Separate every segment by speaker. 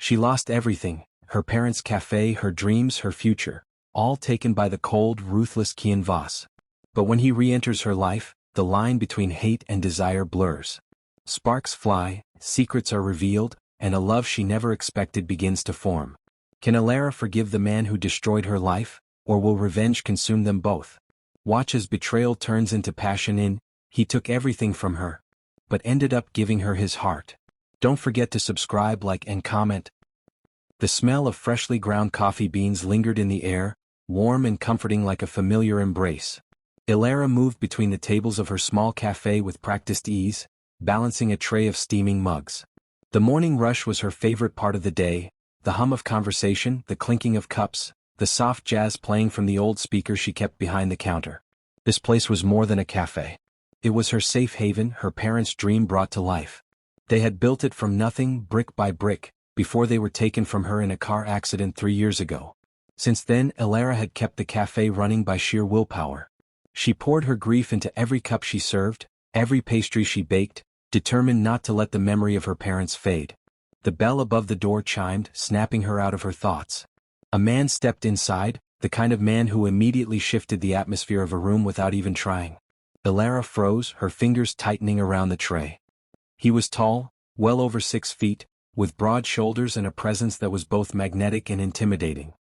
Speaker 1: She lost everything, her parents' cafe, her dreams, her future, all taken by the cold, ruthless Kian Voss. But when he re-enters her life, the line between hate and desire blurs. Sparks fly, secrets are revealed, and a love she never expected begins to form. Can Elara forgive the man who destroyed her life, or will revenge consume them both? Watch as betrayal turns into passion. He took everything from her, but ended up giving her his heart. Don't forget to subscribe, like, and comment. The smell of freshly ground coffee beans lingered in the air, warm and comforting like a familiar embrace. Elara moved between the tables of her small cafe with practiced ease, balancing a tray of steaming mugs. The morning rush was her favorite part of the day, the hum of conversation, the clinking of cups, the soft jazz playing from the old speaker she kept behind the counter. This place was more than a cafe. It was her safe haven, her parents' dream brought to life. They had built it from nothing, brick by brick, before they were taken from her in a car accident 3 years ago. Since then, Elara had kept the cafe running by sheer willpower. She poured her grief into every cup she served, every pastry she baked, determined not to let the memory of her parents fade. The bell above the door chimed, snapping her out of her thoughts. A man stepped inside, the kind of man who immediately shifted the atmosphere of a room without even trying. Elara froze, her fingers tightening around the tray. He was tall, well over 6 feet, with broad shoulders and a presence that was both magnetic and intimidating.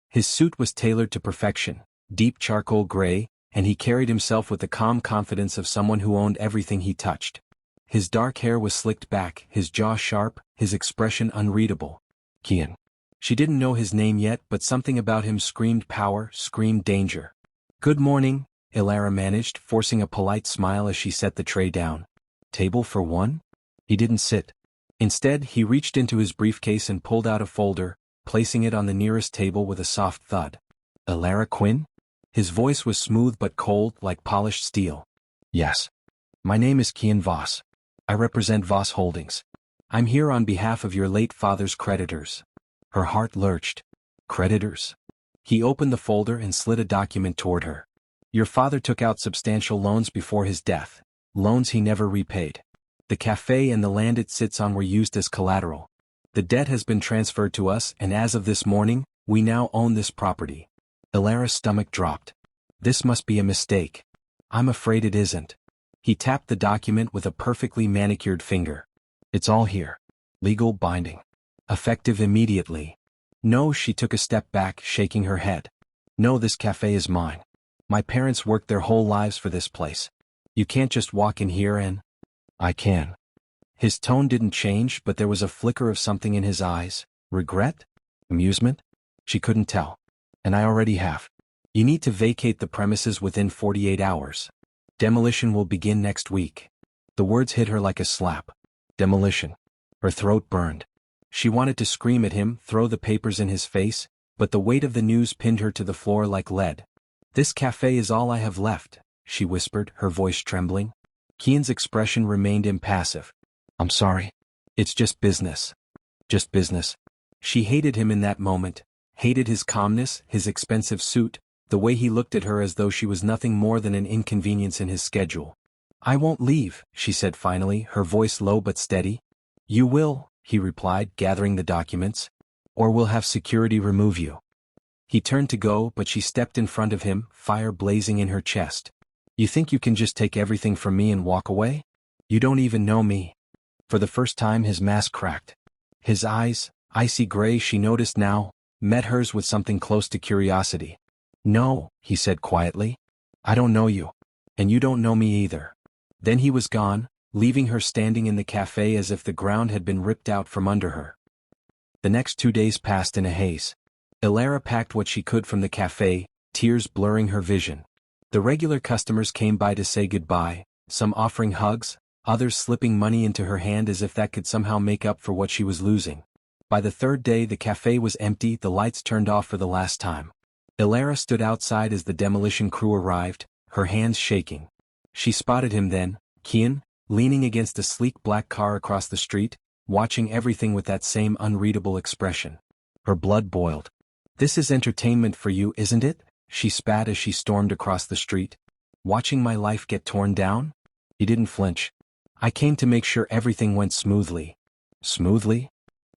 Speaker 1: His suit was tailored to perfection, deep charcoal gray, and he carried himself with the calm confidence of someone who owned everything he touched. His dark hair was slicked back, his jaw sharp, his expression unreadable. Kian. She didn't know his name yet, but something about him screamed power, screamed danger. "Good morning," Elara managed, forcing a polite smile as she set the tray down. "Table for one?" He didn't sit. Instead, he reached into his briefcase and pulled out a folder, placing it on the nearest table with a soft thud. "Elara Quinn?" His voice was smooth but cold, like polished steel. "Yes. My name is Kian Voss. I represent Voss Holdings. I'm here on behalf of your late father's creditors." Her heart lurched. Creditors? He opened the folder and slid a document toward her. "Your father took out substantial loans before his death, loans he never repaid. The cafe and the land it sits on were used as collateral. The debt has been transferred to us, and as of this morning, we now own this property." Elara's stomach dropped. "This must be a mistake." "I'm afraid it isn't." He tapped the document with a perfectly manicured finger. "It's all here. Legal, binding. Effective immediately." "No," she took a step back, shaking her head. "No, this cafe is mine. My parents worked their whole lives for this place. You can't just walk in here and—" "I can." His tone didn't change, but there was a flicker of something in his eyes. Regret? Amusement? She couldn't tell. "And I already have. You need to vacate the premises within 48 hours. Demolition will begin next week." The words hit her like a slap. Demolition. Her throat burned. She wanted to scream at him, throw the papers in his face, but the weight of the news pinned her to the floor like lead. "This cafe is all I have left," she whispered, her voice trembling. Kian's expression remained impassive. "I'm sorry. It's just business." Just business. She hated him in that moment, hated his calmness, his expensive suit, the way he looked at her as though she was nothing more than an inconvenience in his schedule. "I won't leave," she said finally, her voice low but steady. "You will," he replied, gathering the documents. "Or we'll have security remove you." He turned to go, but she stepped in front of him, fire blazing in her chest. "You think you can just take everything from me and walk away? You don't even know me." For the first time his mask cracked. His eyes, icy gray she noticed now, met hers with something close to curiosity. "No," he said quietly. "I don't know you. And you don't know me either." Then he was gone, leaving her standing in the cafe as if the ground had been ripped out from under her. The next 2 days passed in a haze. Elara packed what she could from the cafe, tears blurring her vision. The regular customers came by to say goodbye, some offering hugs, others slipping money into her hand as if that could somehow make up for what she was losing. By the 3rd day the cafe was empty, the lights turned off for the last time. Elara stood outside as the demolition crew arrived, her hands shaking. She spotted him then, Kian, leaning against a sleek black car across the street, watching everything with that same unreadable expression. Her blood boiled. "This is entertainment for you, isn't it?" she spat as she stormed across the street. "Watching my life get torn down?" He didn't flinch. "I came to make sure everything went smoothly." "Smoothly?"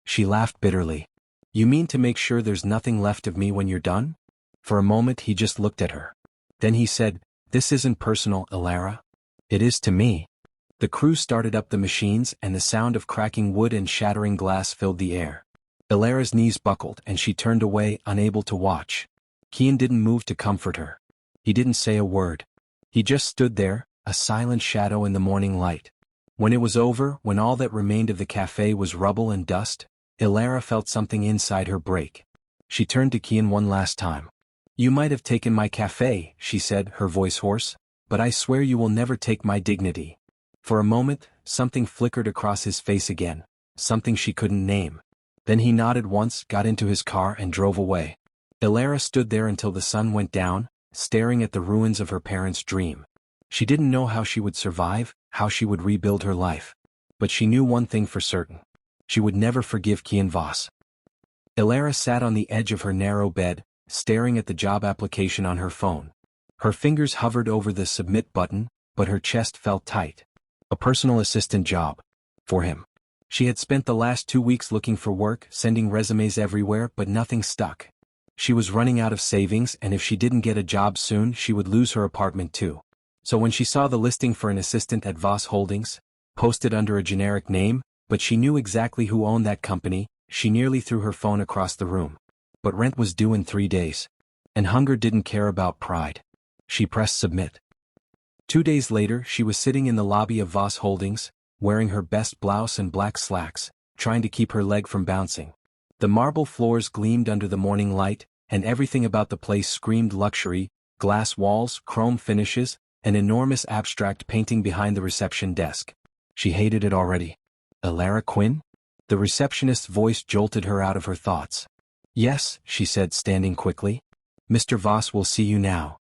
Speaker 1: She laughed bitterly. You mean to make sure there's nothing left of me when you're done? For a moment he just looked at her. Then he said, This isn't personal, Elara. It is to me. The crew started up the machines and the sound of cracking wood and shattering glass filled the air. Elara's knees buckled and she turned away, unable to watch. Kian didn't move to comfort her. He didn't say a word. He just stood there, a silent shadow in the morning light. When it was over, when all that remained of the cafe was rubble and dust, Elara felt something inside her break. She turned to Kian one last time. You might have taken my cafe, she said, her voice hoarse, but I swear you will never take my dignity. For a moment, something flickered across his face again, something she couldn't name. Then he nodded once, got into his car and drove away. Elara stood there until the sun went down, staring at the ruins of her parents' dream. She didn't know how she would survive, how she would rebuild her life. But she knew one thing for certain. She would never forgive Kian Voss. Elara sat on the edge of her narrow bed, staring at the job application on her phone. Her fingers hovered over the submit button, but her chest felt tight. A personal assistant job. For him. She had spent the last 2 weeks looking for work, sending resumes everywhere, but nothing stuck. She was running out of savings, and if she didn't get a job soon, she would lose her apartment too. So when she saw the listing for an assistant at Voss Holdings, posted under a generic name, but she knew exactly who owned that company, she nearly threw her phone across the room. But rent was due in 3 days. And hunger didn't care about pride. She pressed submit. 2 days later, she was sitting in the lobby of Voss Holdings, wearing her best blouse and black slacks, trying to keep her leg from bouncing. The marble floors gleamed under the morning light, and everything about the place screamed luxury: glass walls, chrome finishes, an enormous abstract painting behind the reception desk. She hated it already. Elara Quinn? The receptionist's voice jolted her out of her thoughts. Yes, she said, standing quickly. Mr. Voss will see you now.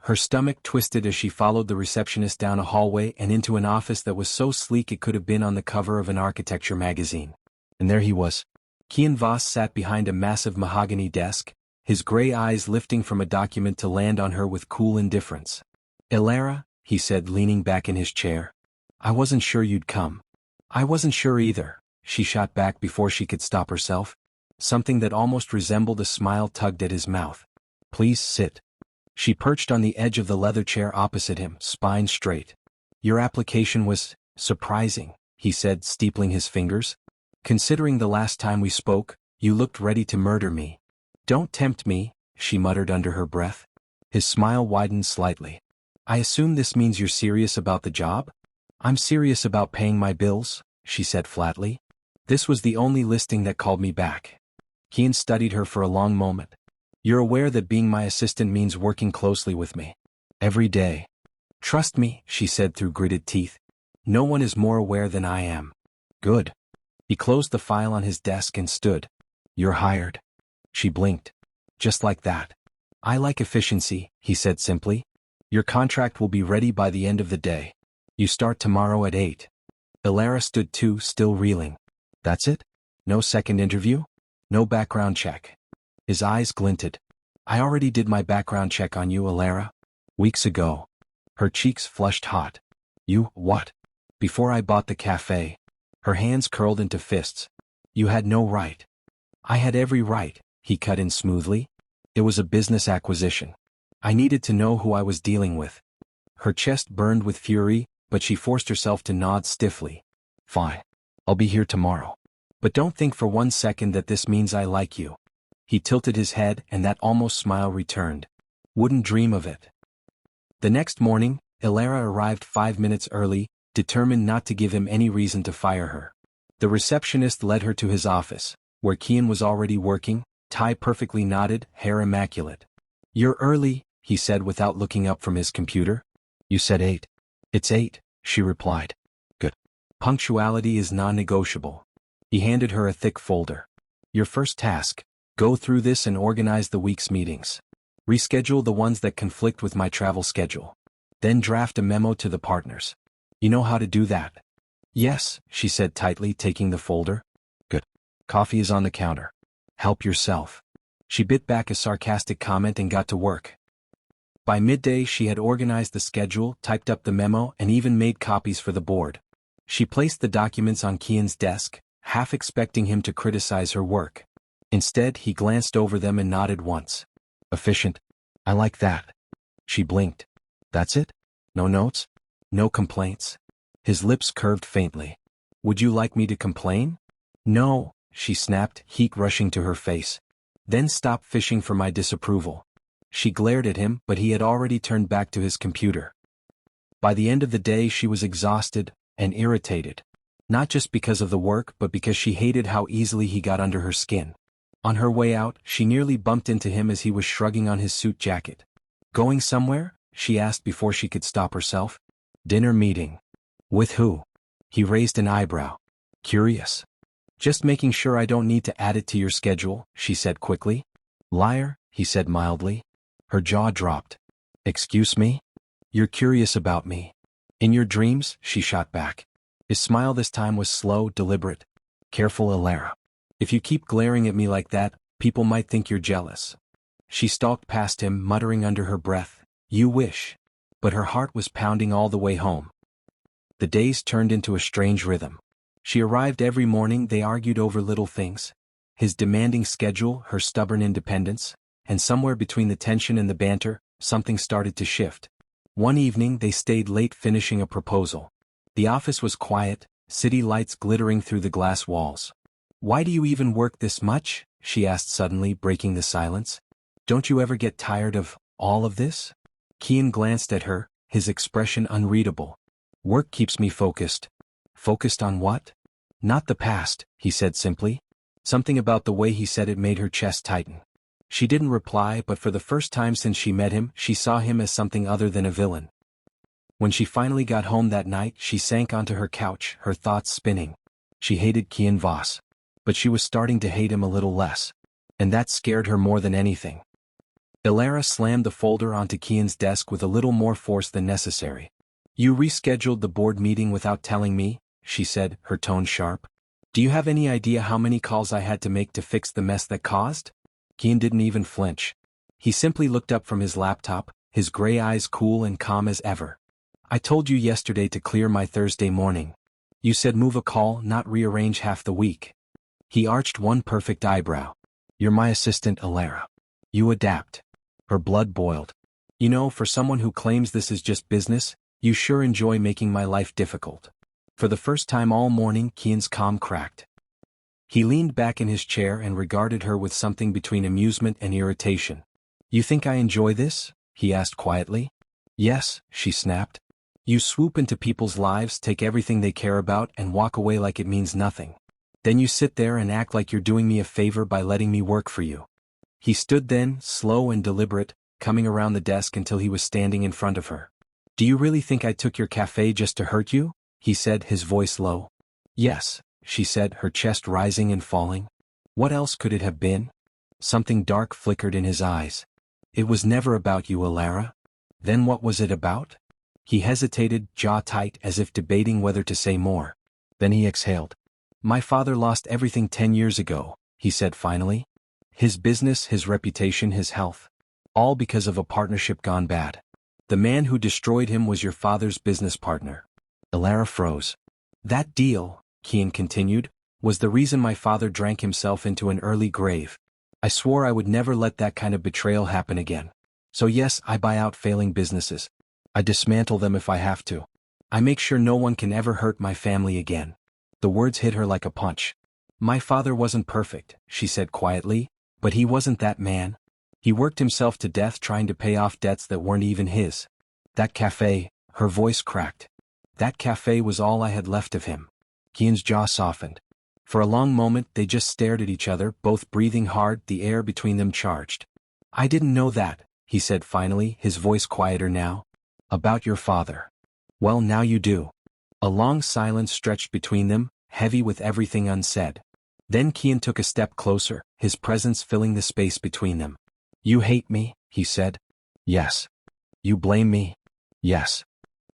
Speaker 1: Her stomach twisted as she followed the receptionist down a hallway and into an office that was so sleek it could have been on the cover of an architecture magazine. And there he was. Kian Voss sat behind a massive mahogany desk, his gray eyes lifting from a document to land on her with cool indifference. Elara, he said, leaning back in his chair. I wasn't sure you'd come. I wasn't sure either, she shot back before she could stop herself. Something that almost resembled a smile tugged at his mouth. Please sit. She perched on the edge of the leather chair opposite him, spine straight. Your application was surprising, he said, steepling his fingers. Considering the last time we spoke, you looked ready to murder me. Don't tempt me, she muttered under her breath. His smile widened slightly. I assume this means you're serious about the job? I'm serious about paying my bills, she said flatly. This was the only listing that called me back. Kian studied her for a long moment. You're aware that being my assistant means working closely with me. Every day. Trust me, she said through gritted teeth. No one is more aware than I am. Good. He closed the file on his desk and stood. You're hired. She blinked. Just like that. I like efficiency, he said simply. Your contract will be ready by the end of the day. You start tomorrow at 8. Elara stood too, still reeling. That's it? No second interview? No background check? His eyes glinted. I already did my background check on you, Elara. Weeks ago. Her cheeks flushed hot. You, what? Before I bought the cafe. Her hands curled into fists. You had no right. I had every right, he cut in smoothly. It was a business acquisition. I needed to know who I was dealing with. Her chest burned with fury, but she forced herself to nod stiffly. Fine. I'll be here tomorrow. But don't think for 1 second that this means I like you. He tilted his head and that almost smile returned. Wouldn't dream of it. The next morning, Elara arrived 5 minutes early, determined not to give him any reason to fire her. The receptionist led her to his office, where Kian was already working, tie perfectly knotted, hair immaculate. You're early, he said without looking up from his computer. You said 8. It's 8, she replied. Good. Punctuality is non-negotiable. He handed her a thick folder. Your first task. Go through this and organize the week's meetings. Reschedule the ones that conflict with my travel schedule. Then draft a memo to the partners. You know how to do that? Yes, she said tightly, taking the folder. Good. Coffee is on the counter. Help yourself. She bit back a sarcastic comment and got to work. By midday she had organized the schedule, typed up the memo, and even made copies for the board. She placed the documents on Kian's desk, half expecting him to criticize her work. Instead, he glanced over them and nodded once. Efficient. I like that. She blinked. That's it? No notes? No complaints? His lips curved faintly. Would you like me to complain? No, she snapped, heat rushing to her face. Then stop fishing for my disapproval. She glared at him, but he had already turned back to his computer. By the end of the day she was exhausted and irritated. Not just because of the work but because she hated how easily he got under her skin. On her way out, she nearly bumped into him as he was shrugging on his suit jacket. Going somewhere? She asked before she could stop herself. Dinner meeting. With who? He raised an eyebrow. Curious. Just making sure I don't need to add it to your schedule, she said quickly. Liar, he said mildly. Her jaw dropped. Excuse me? You're curious about me. In your dreams, she shot back. His smile this time was slow, deliberate. Careful, Elara. If you keep glaring at me like that, people might think you're jealous. She stalked past him, muttering under her breath, You wish. But her heart was pounding all the way home. The days turned into a strange rhythm. She arrived every morning, they argued over little things. His demanding schedule, her stubborn independence, and somewhere between the tension and the banter, something started to shift. One evening they stayed late finishing a proposal. The office was quiet, city lights glittering through the glass walls. Why do you even work this much? She asked suddenly, breaking the silence. Don't you ever get tired of all of this? Kian glanced at her, his expression unreadable. Work keeps me focused. Focused on what? Not the past, he said simply. Something about the way he said it made her chest tighten. She didn't reply, but for the first time since she met him, she saw him as something other than a villain. When she finally got home that night, she sank onto her couch, her thoughts spinning. She hated Kian Voss. But she was starting to hate him a little less. And that scared her more than anything. Elara slammed the folder onto Kian's desk with a little more force than necessary. You rescheduled the board meeting without telling me, she said, her tone sharp. Do you have any idea how many calls I had to make to fix the mess that caused? Kian didn't even flinch. He simply looked up from his laptop, his gray eyes cool and calm as ever. I told you yesterday to clear my Thursday morning. You said move a call, not rearrange half the week. He arched one perfect eyebrow. You're my assistant, Elara. You adapt. Her blood boiled. You know, for someone who claims this is just business, you sure enjoy making my life difficult. For the first time all morning, Kian's calm cracked. He leaned back in his chair and regarded her with something between amusement and irritation. You think I enjoy this? He asked quietly. Yes, she snapped. You swoop into people's lives, take everything they care about, and walk away like it means nothing. Then you sit there and act like you're doing me a favor by letting me work for you. He stood then, slow and deliberate, coming around the desk until he was standing in front of her. Do you really think I took your cafe just to hurt you? He said, his voice low. Yes, she said, her chest rising and falling. What else could it have been? Something dark flickered in his eyes. It was never about you, Elara. Then what was it about? He hesitated, jaw tight, as if debating whether to say more. Then he exhaled. My father lost everything 10 years ago, he said finally. His business, his reputation, his health. All because of a partnership gone bad. The man who destroyed him was your father's business partner. Elara froze. That deal, Kian continued, was the reason my father drank himself into an early grave. I swore I would never let that kind of betrayal happen again. So yes, I buy out failing businesses. I dismantle them if I have to. I make sure no one can ever hurt my family again. The words hit her like a punch. My father wasn't perfect, she said quietly, but he wasn't that man. He worked himself to death trying to pay off debts that weren't even his. That cafe, her voice cracked. That cafe was all I had left of him. Kian's jaw softened. For a long moment they just stared at each other, both breathing hard, the air between them charged. I didn't know that, he said finally, his voice quieter now. About your father. Well, now you do. A long silence stretched between them, heavy with everything unsaid. Then Kian took a step closer, his presence filling the space between them. You hate me, he said. Yes. You blame me. Yes.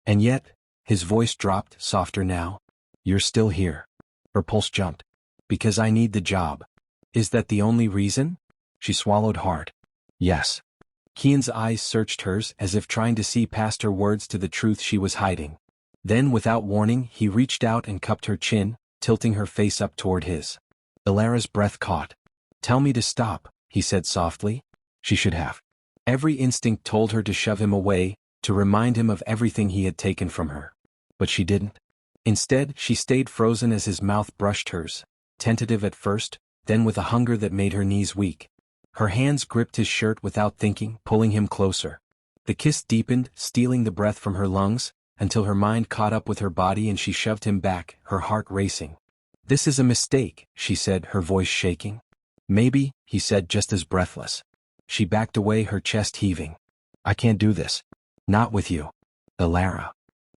Speaker 1: And yet, his voice dropped, softer now. You're still here. Her pulse jumped. Because I need the job. Is that the only reason? She swallowed hard. Yes. Kian's eyes searched hers as if trying to see past her words to the truth she was hiding. Then without warning he reached out and cupped her chin, tilting her face up toward his. Elara's breath caught. "Tell me to stop," he said softly. She should have. Every instinct told her to shove him away, to remind him of everything he had taken from her. But she didn't. Instead, she stayed frozen as his mouth brushed hers, tentative at first, then with a hunger that made her knees weak. Her hands gripped his shirt without thinking, pulling him closer. The kiss deepened, stealing the breath from her lungs, until her mind caught up with her body and she shoved him back, her heart racing. "This is a mistake," she said, her voice shaking. "Maybe," he said just as breathless. She backed away, her chest heaving. "I can't do this. Not with you. Elara."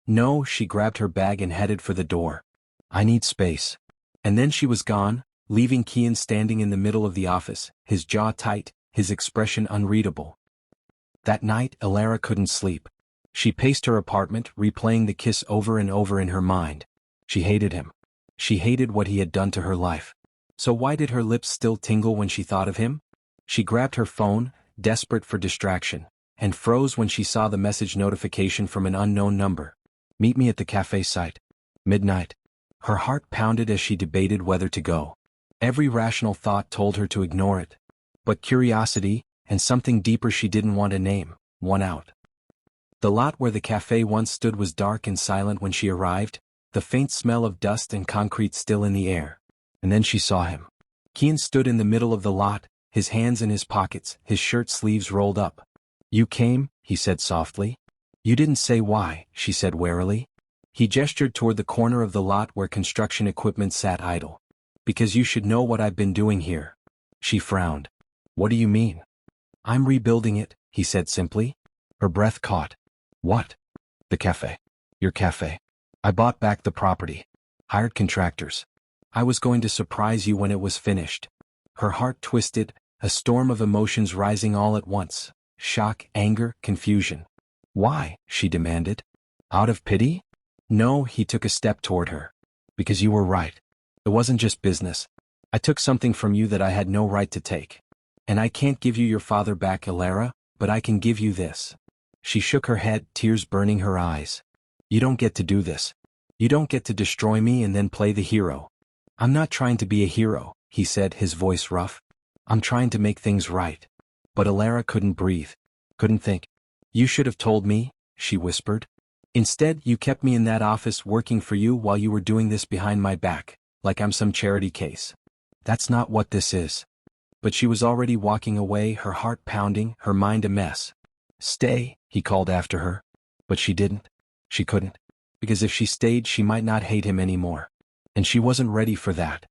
Speaker 1: "No," she grabbed her bag and headed for the door. "I need space." And then she was gone, leaving Kian standing in the middle of the office, his jaw tight, his expression unreadable. That night, Elara couldn't sleep. She paced her apartment, replaying the kiss over and over in her mind. She hated him. She hated what he had done to her life. So why did her lips still tingle when she thought of him? She grabbed her phone, desperate for distraction, and froze when she saw the message notification from an unknown number. "Meet me at the cafe site. Midnight." Her heart pounded as she debated whether to go. Every rational thought told her to ignore it. But curiosity, and something deeper she didn't want to name, won out. The lot where the cafe once stood was dark and silent when she arrived, the faint smell of dust and concrete still in the air. And then she saw him. Kian stood in the middle of the lot, his hands in his pockets, his shirt sleeves rolled up. "You came," he said softly. "You didn't say why," she said warily. He gestured toward the corner of the lot where construction equipment sat idle. "Because you should know what I've been doing here." She frowned. "What do you mean?" "I'm rebuilding it," he said simply. Her breath caught. "What?" "The cafe. Your cafe. I bought back the property. Hired contractors. I was going to surprise you when it was finished." Her heart twisted, a storm of emotions rising all at once. Shock, anger, confusion. "Why?" she demanded. "Out of pity?" "No," he took a step toward her. "Because you were right. It wasn't just business. I took something from you that I had no right to take. And I can't give you your father back, Elara, but I can give you this." She shook her head, tears burning her eyes. "You don't get to do this. You don't get to destroy me and then play the hero." "I'm not trying to be a hero," he said, his voice rough. "I'm trying to make things right." But Elara couldn't breathe, couldn't think. "You should have told me," she whispered. "Instead, you kept me in that office working for you while you were doing this behind my back, like I'm some charity case. That's not what this is." But she was already walking away, her heart pounding, her mind a mess. "Stay," he called after her. But she didn't. She couldn't. Because if she stayed, she might not hate him anymore. And she wasn't ready for that.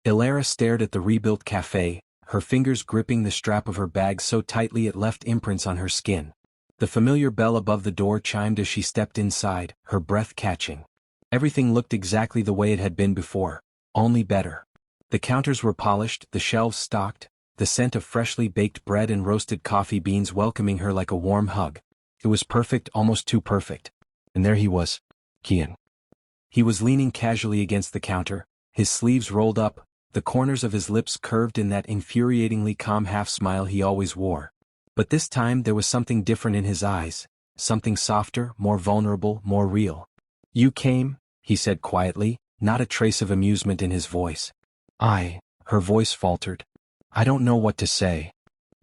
Speaker 1: Elara stared at the rebuilt cafe, her fingers gripping the strap of her bag so tightly it left imprints on her skin. The familiar bell above the door chimed as she stepped inside, her breath catching. Everything looked exactly the way it had been before, only better. The counters were polished, the shelves stocked, the scent of freshly baked bread and roasted coffee beans welcoming her like a warm hug. It was perfect, almost too perfect. And there he was, Kian. He was leaning casually against the counter, his sleeves rolled up, the corners of his lips curved in that infuriatingly calm half-smile he always wore. But this time there was something different in his eyes, something softer, more vulnerable, more real. "You came," he said quietly, not a trace of amusement in his voice. Her voice faltered. "I don't know what to say."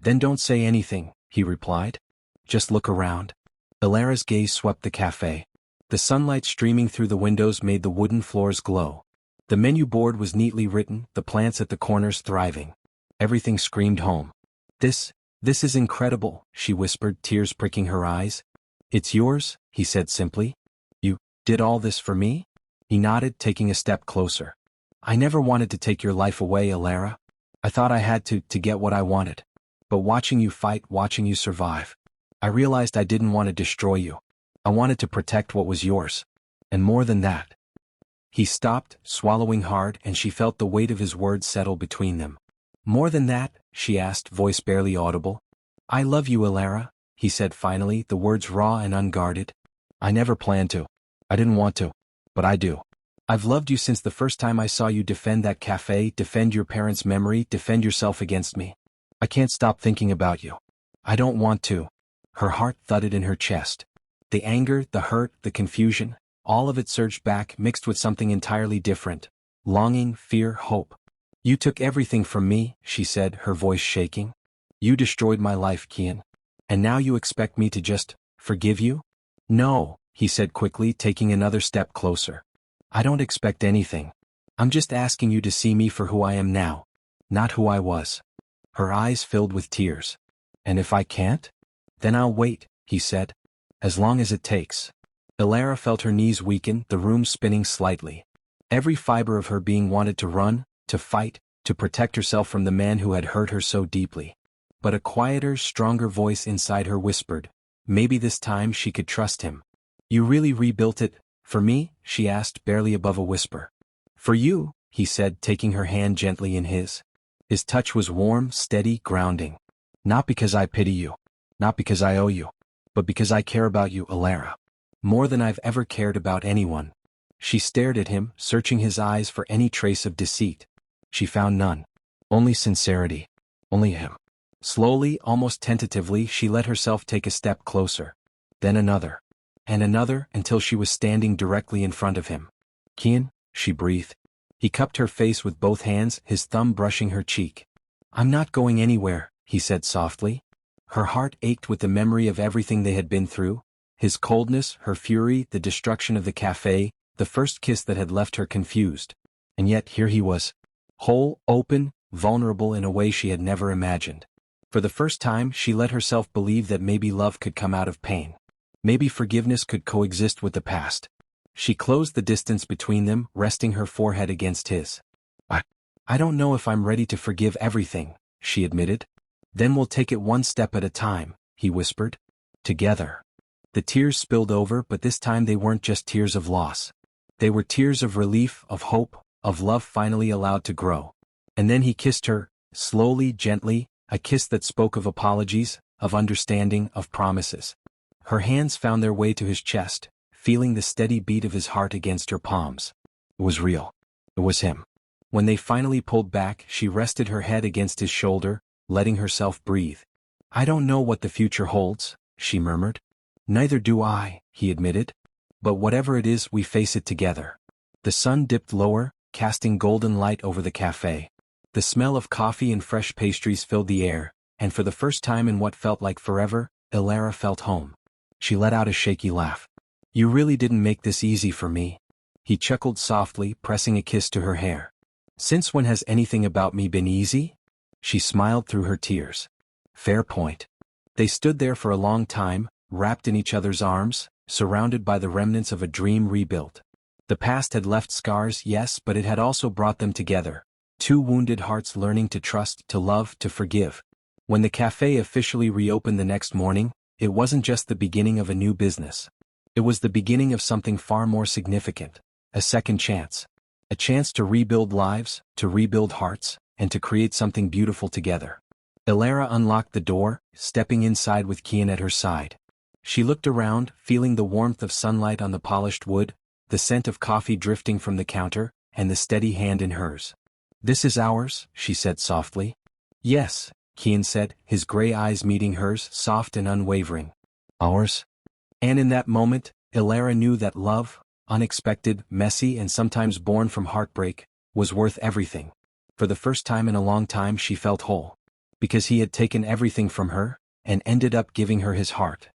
Speaker 1: "Then don't say anything," he replied. "Just look around." Elara's gaze swept the cafe. The sunlight streaming through the windows made the wooden floors glow. The menu board was neatly written, the plants at the corners thriving. Everything screamed home. This is incredible," she whispered, tears pricking her eyes. "It's yours," he said simply. "You did all this for me?" He nodded, taking a step closer. "I never wanted to take your life away, Elara. I thought I had to get what I wanted. But watching you fight, watching you survive, I realized I didn't want to destroy you. I wanted to protect what was yours. And more than that." He stopped, swallowing hard, and she felt the weight of his words settle between them. "More than that?" she asked, voice barely audible. "I love you, Elara," he said finally, the words raw and unguarded. "I never planned to. I didn't want to. But I do. I've loved you since the first time I saw you defend that cafe, defend your parents' memory, defend yourself against me. I can't stop thinking about you. I don't want to." Her heart thudded in her chest. The anger, the hurt, the confusion, all of it surged back, mixed with something entirely different, Longing, fear, hope. You took everything from me, she said, her voice shaking. You destroyed my life, Kian. And now you expect me to just forgive you? No, he said quickly, taking another step closer. I don't expect anything. I'm just asking you to see me for who I am now, not who I was. Her eyes filled with tears. And if I can't? Then I'll wait, he said. As long as it takes. Elara felt her knees weaken, the room spinning slightly. Every fiber of her being wanted to run, to fight, to protect herself from the man who had hurt her so deeply. But a quieter, stronger voice inside her whispered, maybe this time she could trust him. You really rebuilt it, for me? She asked, barely above a whisper. For you, he said, taking her hand gently in his. His touch was warm, steady, grounding. Not because I pity you. Not because I owe you. But because I care about you, Elara. More than I've ever cared about anyone. She stared at him, searching his eyes for any trace of deceit. She found none. Only sincerity. Only him. Slowly, almost tentatively, she let herself take a step closer. Then another. And another, until she was standing directly in front of him. Kian, she breathed. He cupped her face with both hands, his thumb brushing her cheek. I'm not going anywhere, he said softly. Her heart ached with the memory of everything they had been through. His coldness, her fury, the destruction of the cafe, the first kiss that had left her confused. And yet here he was. Whole, open, vulnerable in a way she had never imagined. For the first time, she let herself believe that maybe love could come out of pain. Maybe forgiveness could coexist with the past. She closed the distance between them, resting her forehead against his. I don't know if I'm ready to forgive everything, she admitted. Then we'll take it one step at a time, he whispered. Together. The tears spilled over, but this time they weren't just tears of loss. They were tears of relief, of hope, of love finally allowed to grow. And then he kissed her, slowly, gently, a kiss that spoke of apologies, of understanding, of promises. Her hands found their way to his chest, feeling the steady beat of his heart against her palms. It was real. It was him. When they finally pulled back, she rested her head against his shoulder, letting herself breathe. I don't know what the future holds, she murmured. Neither do I, he admitted. But whatever it is, we face it together. The sun dipped lower, casting golden light over the cafe. The smell of coffee and fresh pastries filled the air, and for the first time in what felt like forever, Elara felt home. She let out a shaky laugh. You really didn't make this easy for me. He chuckled softly, pressing a kiss to her hair. Since when has anything about me been easy? She smiled through her tears. Fair point. They stood there for a long time, wrapped in each other's arms, surrounded by the remnants of a dream rebuilt. The past had left scars, yes, but it had also brought them together. Two wounded hearts learning to trust, to love, to forgive. When the cafe officially reopened the next morning, it wasn't just the beginning of a new business. It was the beginning of something far more significant. A second chance. A chance to rebuild lives, to rebuild hearts, and to create something beautiful together. Elara unlocked the door, stepping inside with Kian at her side. She looked around, feeling the warmth of sunlight on the polished wood, the scent of coffee drifting from the counter, and the steady hand in hers. This is ours, she said softly. Yes, Kian said, his gray eyes meeting hers, soft and unwavering. Ours? And in that moment, Elara knew that love, unexpected, messy, and sometimes born from heartbreak, was worth everything. For the first time in a long time she felt whole. Because he had taken everything from her, and ended up giving her his heart.